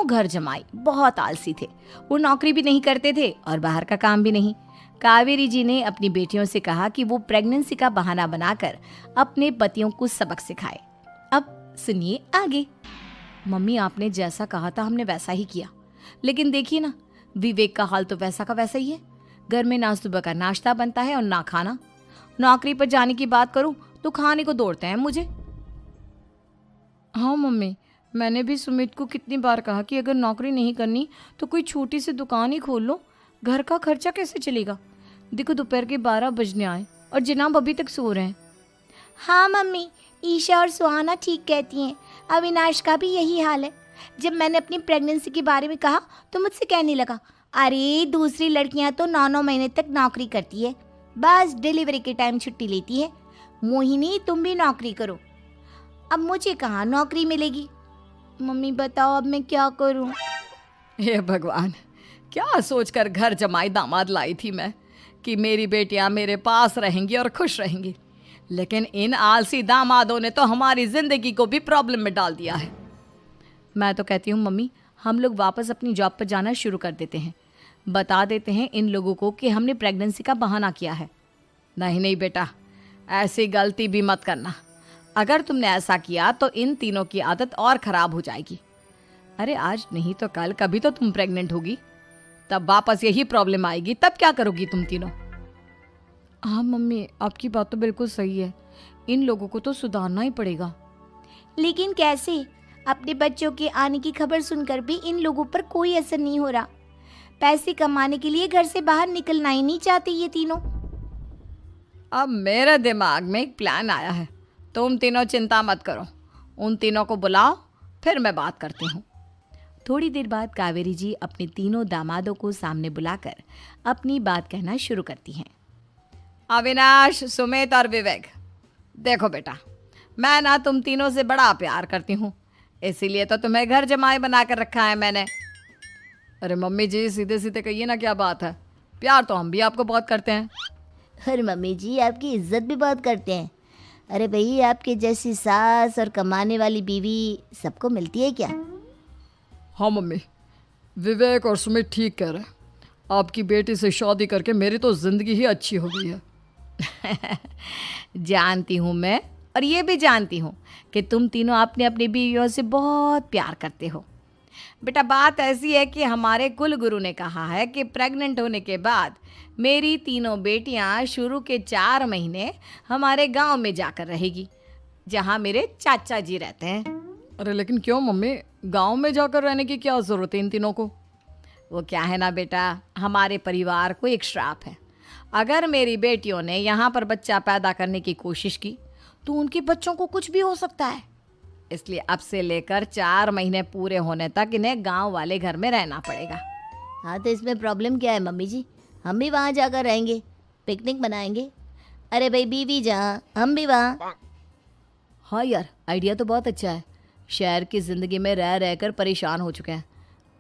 घर जमाई बहुत आलसी थे। वो नौकरी भी नहीं करते थे और बाहर का काम भी नहीं। कावेरी जी ने अपनी बेटियों से कहा कि वो प्रेगनेंसी का बहाना बनाकर अपने पतियों को सबक सिखाए। अब सुनिए आगे। मम्मी, आपने जैसा कहा था हमने वैसा ही किया, लेकिन देखिए ना, विवेक का हाल तो वैसा का वैसा ही है। घर में ना सुबह का नाश्ता बनता है और ना खाना। नौकरी पर जाने की बात करूं तो खाने को दौड़ते हैं मुझे। हाँ मम्मी, मैंने भी सुमित को कितनी बार कहा कि अगर नौकरी नहीं करनी तो कोई छोटी सी दुकान ही खोल लो। घर का खर्चा कैसे चलेगा? देखो दोपहर के 12 बजने आए और जनाब अभी तक सो रहे हैं। हाँ मम्मी, ईशा और सुहाना ठीक कहती हैं। अविनाश का भी यही हाल है। जब मैंने अपनी प्रेगनेंसी के बारे में कहा तो मुझसे कहने लगा, अरे दूसरी लड़कियां तो 9-9 महीने तक नौकरी करती है, बस डिलीवरी के टाइम छुट्टी लेती है। मोहिनी, तुम भी नौकरी करो। अब मुझे कहाँ नौकरी मिलेगी? मम्मी बताओ अब मैं क्या करूँ? हे भगवान, क्या सोचकर घर जमाई दामाद लाई थी मैं कि मेरी बेटियां मेरे पास रहेंगी और खुश रहेंगी। लेकिन इन आलसी दामादों ने तो हमारी जिंदगी को भी प्रॉब्लम में डाल दिया है। मैं तो कहती हूँ मम्मी, हम लोग वापस अपनी जॉब पर जाना शुरू कर देते हैं। बता देते हैं इन लोगों को कि हमने प्रेगनेंसी का बहाना किया है। नहीं नहीं बेटा, ऐसी गलती भी मत करना। अगर तुमने ऐसा किया तो इन तीनों की आदत और ख़राब हो जाएगी। अरे आज नहीं तो कल कभी तो तुम प्रेग्नेंट होगी, तब वापस यही प्रॉब्लम आएगी। तब क्या करोगी तुम तीनों? हाँ मम्मी, आपकी बात तो बिल्कुल सही है। इन लोगों को तो सुधारना ही पड़ेगा। लेकिन कैसे? अपने बच्चों के आने की खबर सुनकर भी इन लोगों पर कोई असर नहीं हो रहा। पैसे कमाने के लिए घर से बाहर निकलना ही नहीं चाहते ये तीनों। अब मेरे दिमाग में एक प्लान आया है। तुम तीनों चिंता मत करो, उन तीनों को बुलाओ, फिर मैं बात करती हूँ। थोड़ी देर बाद कावेरी जी अपने तीनों दामादों को सामने बुलाकर अपनी बात कहना शुरू करती हैं। अविनाश, सुमित और विवेक, देखो बेटा, मैं ना तुम तीनों से बड़ा प्यार करती हूँ, इसीलिए तो तुम्हें घर जमाई बना कर रखा है मैंने। अरे मम्मी जी, सीधे सीधे कहिए ना, क्या बात है? प्यार तो हम भी आपको बहुत करते हैं। अरे मम्मी जी, आपकी इज्जत भी बहुत करते हैं। अरे भाई, आपके जैसी सास और कमाने वाली बीवी सबको मिलती है क्या? हाँ मम्मी, विवेक और सुमित ठीक कह रहे हैं। आपकी बेटी से शादी करके मेरी तो ज़िंदगी ही अच्छी हो गई है। जानती हूँ मैं, और ये भी जानती हूँ कि तुम तीनों अपने अपनी बीवियों से बहुत प्यार करते हो। बेटा, बात ऐसी है कि हमारे कुल गुरु ने कहा है कि प्रेग्नेंट होने के बाद मेरी तीनों बेटियां शुरू के 4 महीने हमारे गांव में जाकर रहेगी, जहां मेरे चाचा जी रहते हैं। अरे लेकिन क्यों मम्मी, गांव में जाकर रहने की क्या ज़रूरत है इन तीनों को? वो क्या है ना बेटा, हमारे परिवार को एक श्राप है। अगर मेरी बेटियों ने यहाँ पर बच्चा पैदा करने की कोशिश की तो उनके बच्चों को कुछ भी हो सकता है। इसलिए अब से लेकर 4 महीने पूरे होने तक इन्हें गांव वाले घर में रहना पड़ेगा। हाँ तो इसमें प्रॉब्लम क्या है मम्मी जी? हम भी वहाँ जाकर रहेंगे, पिकनिक मनाएंगे। अरे भाई, बीवी जहाँ हम भी वहाँ। हाँ यार, आइडिया तो बहुत अच्छा है। शहर की ज़िंदगी में रह रहकर परेशान हो चुके हैं,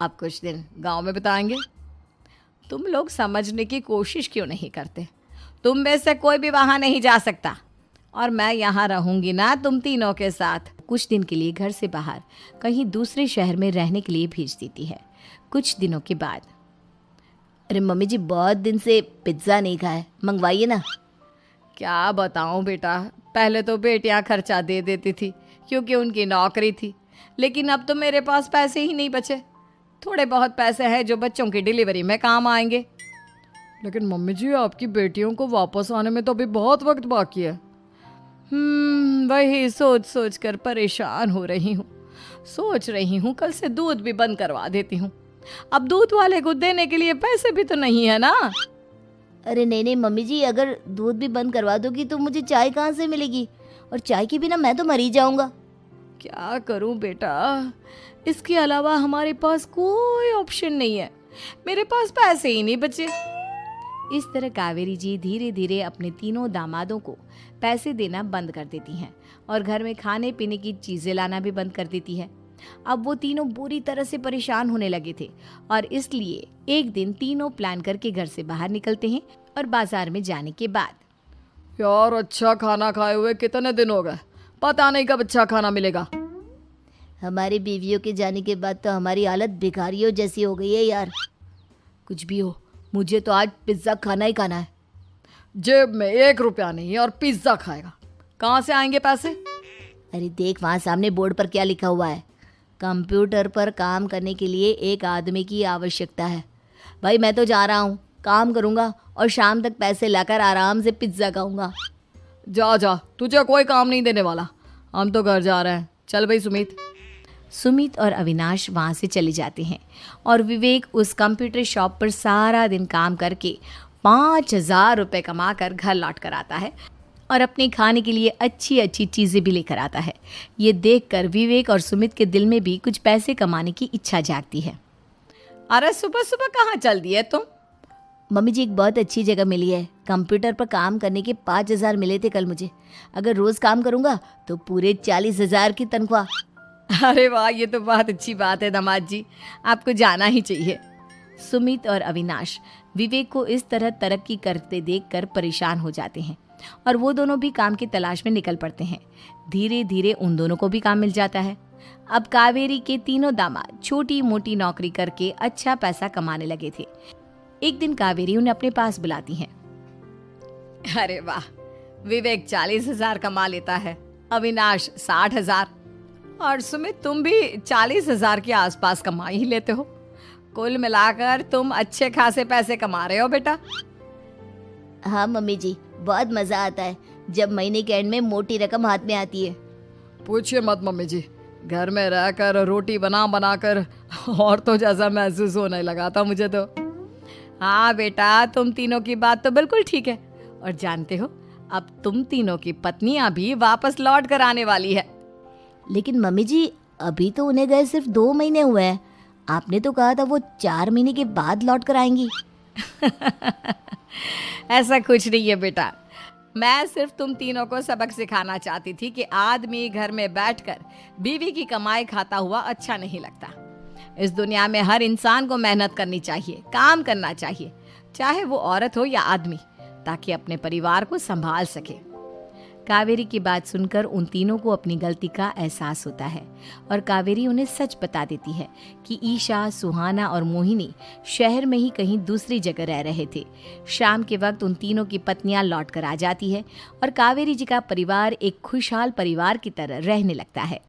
अब कुछ दिन गांव में बिताएंगे। तुम लोग समझने की कोशिश क्यों नहीं करते? तुम में से कोई भी वहाँ नहीं जा सकता, और मैं यहाँ रहूँगी ना तुम तीनों के साथ। कुछ दिन के लिए घर से बाहर कहीं दूसरे शहर में रहने के लिए भेज देती है। कुछ दिनों के बाद, अरे मम्मी जी, बहुत दिन से पिज्ज़ा नहीं खाया, मंगवाइए ना। क्या बताऊँ बेटा, पहले तो बेटियाँ खर्चा दे देती थी क्योंकि उनकी नौकरी थी, लेकिन अब तो मेरे पास पैसे ही नहीं बचे। थोड़े बहुत पैसे हैं जो बच्चों की डिलीवरी में काम आएंगे। लेकिन मम्मी जी, आपकी बेटियों को वापस आने में तो अभी बहुत वक्त बाकी है। वही सोच सोच कर परेशान हो रही हूँ। सोच रही हूँ कल से दूध भी बंद करवा देती हूँ। अब दूध वाले को देने के लिए पैसे भी तो नहीं है ना। अरे नहीं नहीं मम्मी जी, अगर दूध भी बंद करवा दोगी तो मुझे चाय कहाँ से मिलेगी? और चाय के बिना मैं तो मर ही जाऊँगा। क्या करूँ बेटा, इसके अलावा हमारे पास कोई ऑप्शन नहीं है। मेरे पास पैसे ही नहीं बचे। इस तरह कावेरी जी धीरे धीरे अपने तीनों दामादों को पैसे देना बंद कर देती हैं और घर में खाने पीने की चीज़ें लाना भी बंद कर देती है। अब वो तीनों बुरी तरह से परेशान होने लगे थे और इसलिए एक दिन तीनों प्लान करके घर से बाहर निकलते हैं। और बाजार में जाने के बाद, यार अच्छा खाना खाए हुए कितने दिन हो गए, पता नहीं कब अच्छा खाना मिलेगा। हमारी बीवियों के जाने के बाद तो हमारी हालत भिखारियों जैसी हो गई है यार। कुछ भी हो, मुझे तो आज पिज्ज़ा खाना ही खाना है। जेब में 1 रुपया नहीं है और पिज्ज़ा खाएगा, कहाँ से आएंगे पैसे? अरे देख वहाँ सामने बोर्ड पर क्या लिखा हुआ है, कंप्यूटर पर काम करने के लिए एक आदमी की आवश्यकता है। भाई मैं तो जा रहा हूँ, काम करूँगा और शाम तक पैसे लाकर आराम से पिज्ज़ा खाऊंगा। जा जा, तुझे कोई काम नहीं देने वाला, हम तो घर जा रहे हैं। चल भाई सुमित। सुमित और अविनाश वहाँ से चले जाते हैं और विवेक उस कंप्यूटर शॉप पर सारा दिन काम करके 5,000 रुपये कमा कर घर लौट कर आता है और अपने खाने के लिए अच्छी अच्छी चीज़ें भी लेकर आता है। ये देखकर विवेक और सुमित के दिल में भी कुछ पैसे कमाने की इच्छा जागती है। अरे सुबह सुबह कहाँ चल दिए तुम? मम्मी जी एक बहुत अच्छी जगह मिली है, कंप्यूटर पर काम करने के 5,000 मिले थे कल मुझे। अगर रोज़ काम करूँगा तो पूरे 40,000 की तनख्वाह। अरे वाह, ये तो बहुत अच्छी बात है दामाद जी, आपको जाना ही चाहिए। सुमित और अविनाश विवेक को इस तरह तरक्की करते देखकर परेशान हो जाते हैं और वो दोनों भी काम की तलाश में निकल पड़ते हैं। धीरे धीरे उन दोनों को भी काम मिल जाता है। अब कावेरी के तीनों दामाद छोटी मोटी नौकरी करके अच्छा पैसा कमाने लगे थे। एक दिन कावेरी उन्हें अपने पास बुलाती है। अरे वाह, विवेक 40,000 कमा लेता है, अविनाश 60,000 और सुमित तुम भी 40,000 के आसपास कमा ही लेते हो। कुल मिलाकर तुम अच्छे खासे पैसे कमा रहे हो बेटा। हाँ मम्मी जी, बहुत मज़ा आता है जब महीने के एंड में मोटी रकम हाथ में आती है। पूछिए मत मम्मी जी, घर में रहकर रोटी बना बना कर और तो जैसा महसूस होने लगा था मुझे तो। हाँ बेटा, तुम तीनों की बात तो बिल्कुल ठीक है और जानते हो अब तुम तीनों की पत्नियां भी वापस लौट कर आने वाली है। लेकिन मम्मी जी अभी तो उन्हें गए सिर्फ 2 महीने हुए हैं, आपने तो कहा था वो 4 महीने के बाद लौट कर आएंगी। ऐसा कुछ नहीं है बेटा, मैं सिर्फ तुम तीनों को सबक सिखाना चाहती थी कि आदमी घर में बैठकर बीवी की कमाई खाता हुआ अच्छा नहीं लगता। इस दुनिया में हर इंसान को मेहनत करनी चाहिए, काम करना चाहिए, चाहे वो औरत हो या आदमी, ताकि अपने परिवार को संभाल सके। कावेरी की बात सुनकर उन तीनों को अपनी गलती का एहसास होता है और कावेरी उन्हें सच बता देती है कि ईशा, सुहाना और मोहिनी शहर में ही कहीं दूसरी जगह रह रहे थे। शाम के वक्त उन तीनों की पत्नियां लौट कर आ जाती है और कावेरी जी का परिवार एक खुशहाल परिवार की तरह रहने लगता है।